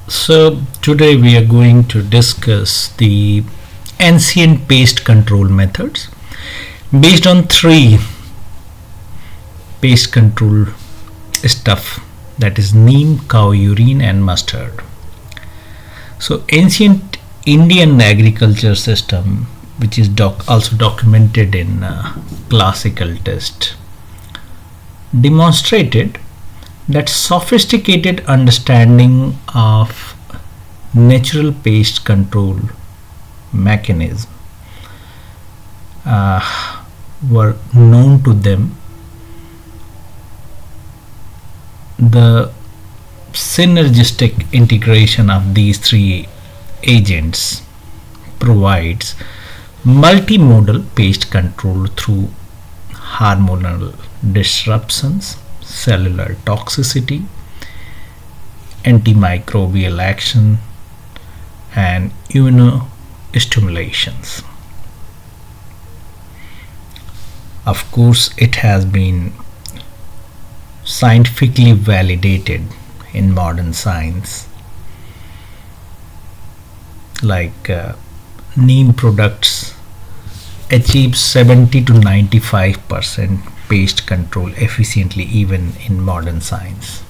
So today we are going to discuss the ancient pest control methods based on three pest control stuff, that is neem, cow urine and mustard. So ancient Indian agriculture system, which is also documented in classical text, demonstrated that sophisticated understanding of natural pest control mechanism were known to them. The synergistic integration of these three agents provides multimodal pest control through hormonal disruptions, cellular toxicity, antimicrobial action and immunostimulations. Of course, it has been scientifically validated in modern science, like neem products achieve 70 to 95% pest control efficiently even in modern science.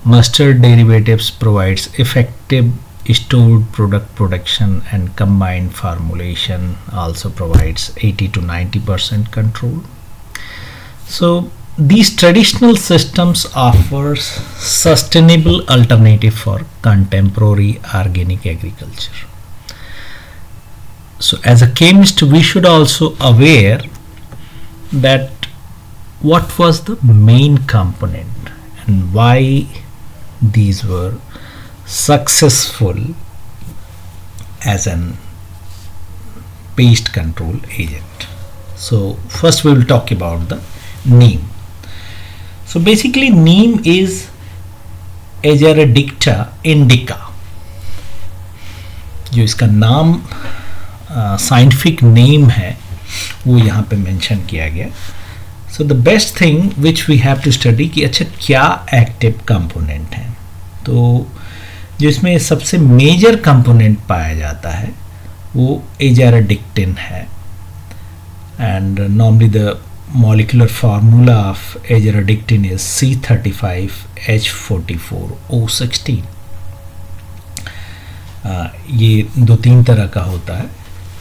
Mustard derivatives provides effective stored product production, and combined formulation also provides 80 to 90% control. So these traditional systems offer sustainable alternative for contemporary organic agriculture. So as a chemist, we should also aware that what was the main component and why these were successful as an pest control agent. So first we will talk about the neem. So basically neem is Azadirachta indica. जो इसका नाम scientific name है वो यहाँ पे mention किया गया. So the best thing which we have to study कि अच्छा क्या एक्टिव कंपोनेंट है. तो जो इसमें सबसे मेजर कंपोनेंट पाया जाता है वो एजाराडिक्टिन है, and normally the molecular formula of azadirachtin is C35H44O16. ये दो तीन तरह का होता है,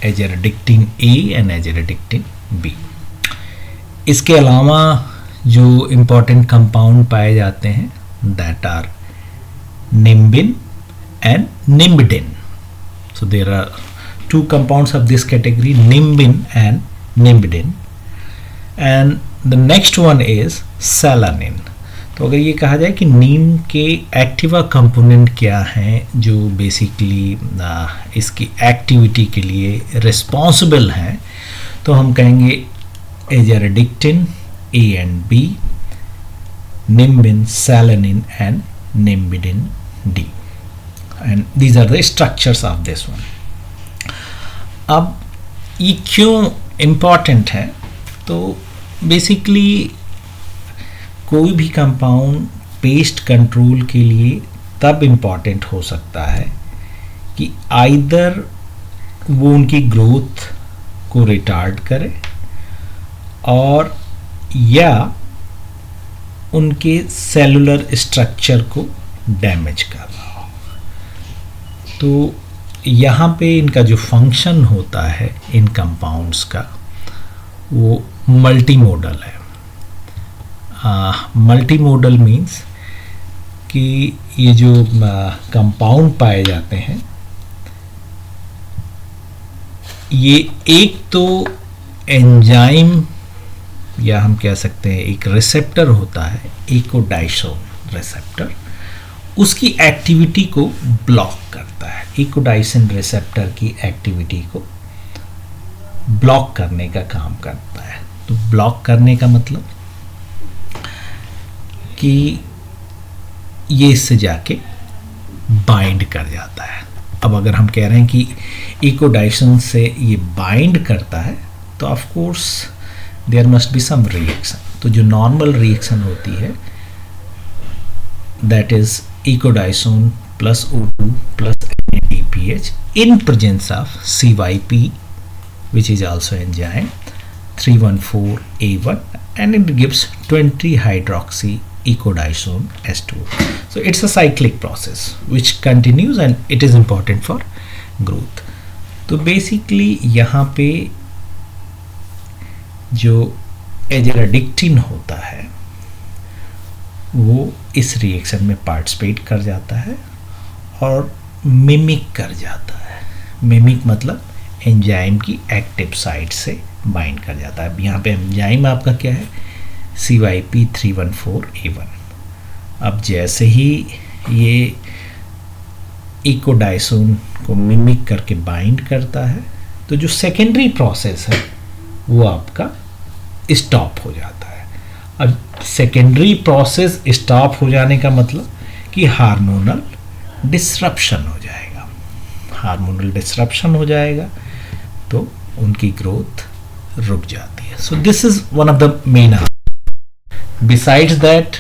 azadirachtin A and azadirachtin B. इसके अलावा जो इम्पॉर्टेंट कंपाउंड पाए जाते हैं that are nimbin and nimbidin. So there are two compounds of this category, nimbin and nimbidin. And the next one is selanin. तो अगर ये कहा जाए कि नीम के एक्टिवा कंपोनेंट क्या हैं जो बेसिकली इसकी एक्टिविटी के लिए रिस्पॉन्सिबल हैं, तो हम कहेंगे एजाराडिक्टिन A and B, nimbin, selanin and nimbidin D, and these are the structures of this one. अब ये क्यों इम्पॉर्टेंट है? तो बेसिकली कोई भी कंपाउंड पेस्ट कंट्रोल के लिए तब इम्पॉर्टेंट हो सकता है कि आइदर वो उनकी ग्रोथ को रिटार्ड करे और या उनके सेलुलर स्ट्रक्चर को डैमेज कर रहा हो. तो यहाँ पे इनका जो फंक्शन होता है इन कंपाउंड्स का वो मल्टीमोडल है. मल्टीमोडल मीन्स कि ये जो कंपाउंड पाए जाते हैं ये एक तो एंजाइम या हम कह सकते हैं एक रिसेप्टर होता है, इकोडाइसोन रिसेप्टर, उसकी एक्टिविटी को ब्लॉक करता है. इकोडाइसिन रिसेप्टर की एक्टिविटी को ब्लॉक करने का काम करता है. तो ब्लॉक करने का मतलब कि ये इससे जाके बाइंड कर जाता है. अब अगर हम कह रहे हैं कि इकोडाइसिन से ये बाइंड करता है तो of course there must be some reaction. तो जो नॉर्मल रिएक्शन होती है that is ecdysone plus O2 plus NADPH in presence of CYP, which is also enzyme 314A1, and it gives 20 hydroxy ecodisone S2. So it's a cyclic process which continues and it is important for growth. तो basically यहाँ पे जो एजेराडिक्टिन होता है वो इस reaction में participate कर जाता है और मिमिक कर जाता है. मिमिक मतलब एंजाइम की एक्टिव साइट से बाइंड कर जाता है. यहाँ पे एंजाइम आपका क्या है, CYP314A1. अब जैसे ही ये इकोडाइसोन को मिमिक करके बाइंड करता है तो जो सेकेंडरी प्रोसेस है वो आपका स्टॉप हो जाता है. अब सेकेंडरी प्रोसेस स्टॉप हो जाने का मतलब कि हार्मोनल डिसरप्शन हो जाएगा. हार्मोनल डिसरप्शन हो जाएगा तो उनकी ग्रोथ रुक जाती है. So this is one of the main. Besides that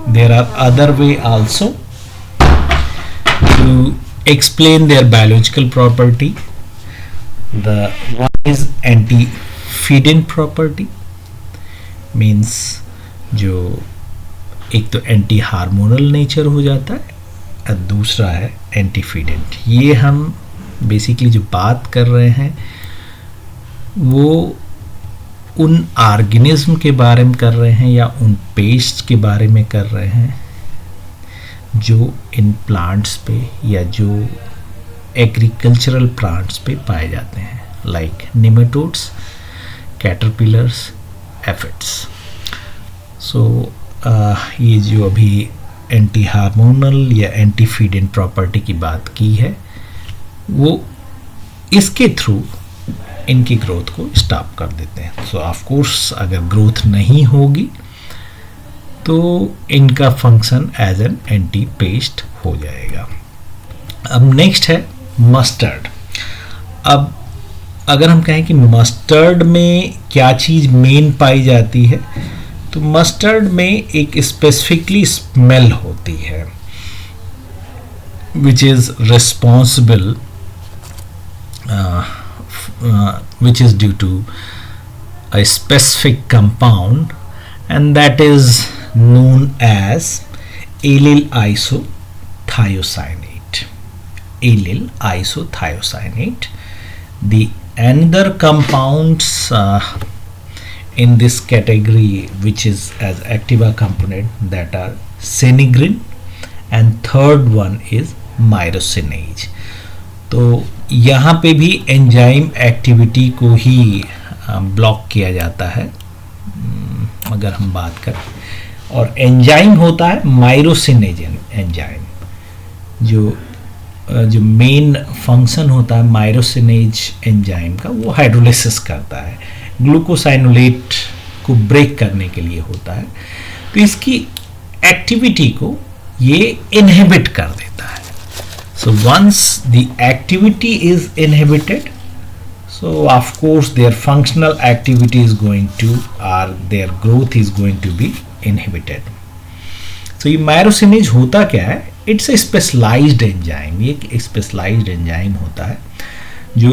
there are other way also to explain their biological property. The one is anti-feeding property, means जो एक तो एंटी हार्मोनल नेचर हो जाता है और दूसरा है एंटी फीडेंट. ये हम बेसिकली जो बात कर रहे हैं वो उन ऑर्गेनिज्म के बारे में कर रहे हैं या उन पेस्ट के बारे में कर रहे हैं जो इन प्लांट्स पे या जो एग्रीकल्चरल प्लांट्स पे पाए जाते हैं, लाइक निमेटोड्स, कैटरपिलर्स, एफिड्स. सो ये जो अभी एंटी हार्मोनल या एंटी फीडेंट प्रॉपर्टी की बात की है वो इसके थ्रू इनकी ग्रोथ को स्टॉप कर देते हैं. सो ऑफ कोर्स अगर ग्रोथ नहीं होगी तो इनका function as an anti pest हो जाएगा. अब नेक्स्ट है मस्टर्ड. अब अगर हम कहें कि मस्टर्ड में क्या चीज़ मेन पाई जाती है तो मस्टर्ड में एक स्पेसिफिकली स्मेल होती है which is responsible which is due to a specific compound, and that is known as allyl isothiocyanate. Allyl isothiocyanate. The another compounds in this category which is as activa component that are senegrin, and third one is myrosinase. तो यहाँ पे भी enzyme activity को ही block किया जाता है अगर हम बात करें. और एंजाइम होता है माइरोसिनेज एंजाइम. जो मेन फंक्शन होता है माइरोसिनेज एंजाइम का वो हाइड्रोलिसिस करता है, ग्लूकोसाइनोलेट को ब्रेक करने के लिए होता है. तो इसकी एक्टिविटी को ये इनहिबिट कर देता है. So once the activity is inhibited, so of course their functional activity is going to, or their growth is going to be inhibited. So ये माइरोसिनेज होता क्या है? It's a specialized enzyme. ये एक specialized enzyme होता है जो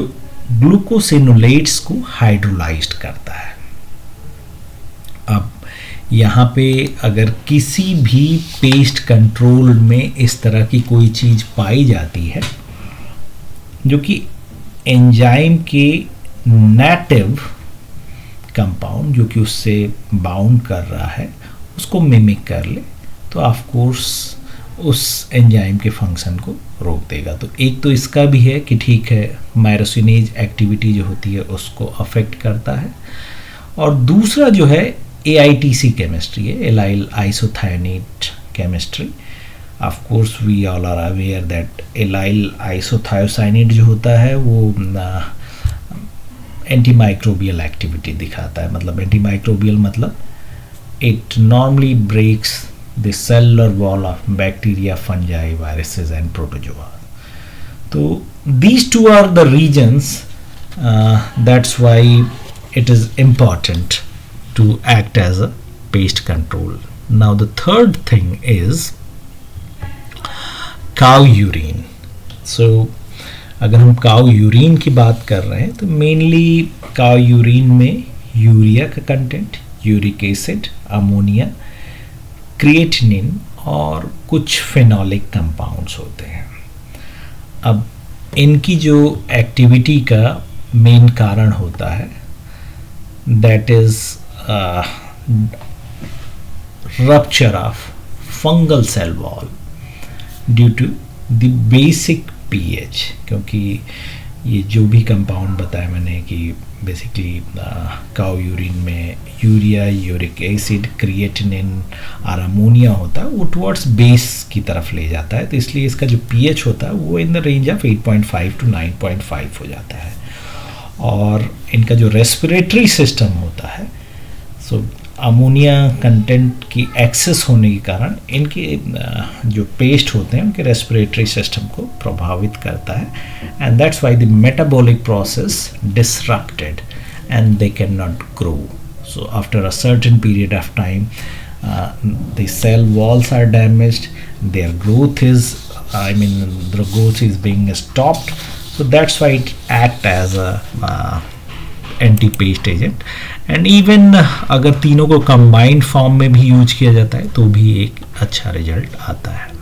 ग्लूकोसिनोलेट्स को हाइड्रोलाइज्ड करता है. अब यहाँ पे अगर किसी भी पेस्ट कंट्रोल में इस तरह की कोई चीज़ पाई जाती है जो कि एंजाइम के नेटिव कंपाउंड जो कि उससे बाउंड कर रहा है उसको मिमिक कर ले तो ऑफ कोर्स उस एंजाइम के फंक्शन को रोक देगा. तो एक तो इसका भी है कि ठीक है माइरोसिनेज एक्टिविटी जो होती है उसको अफेक्ट करता है, और दूसरा जो है AITC केमिस्ट्री है, allyl isothiocyanate chemistry. Of course we all are aware that allyl isothiocyanate जो होता है वो एंटीमाइक्रोबियल एक्टिविटी दिखाता है. मतलब एंटीमाइक्रोबियल मतलब it normally breaks the cellular wall of bacteria, fungi, viruses and protozoa. तो these two are the reasons, that's why it is important to act as a pest control. Now the third thing is cow urine. So अगर हम cow urine की बात कर रहे हैं तो mainly cow urine में यूरिया का content, uric acid, ammonia, creatinine और कुछ फेनोलिक कंपाउंड्स होते हैं। अब इनकी जो एक्टिविटी का मेन कारण होता है that is rupture of fungal cell wall due to the basic pH, क्योंकि ये जो भी कंपाउंड बताया मैंने कि बेसिकली काउ यूरिन में यूरिया, यूरिक एसिड, क्रिएटिनिन और अमोनिया होता है, वो टुवर्ड्स बेस की तरफ ले जाता है, तो इसलिए इसका जो पीएच होता है वो in the range of 8.5 to 9.5 हो जाता है। और इनका जो रेस्पिरेटरी सिस्टम होता है, सो अमोनिया कंटेंट की एक्सेस होने के कारण इनके जो पेस्ट होते हैं उनके रेस्पिरेटरी सिस्टम को प्रभावित करता है, and that's why the metabolic process disrupted and they can not grow. So after a certain period of time the cell walls are damaged, their growth is the growth is being stopped, so that's why it act as a anti paste agent. And even अगर तीनों को combined form में भी use किया जाता है तो भी एक अच्छा रिजल्ट आता है।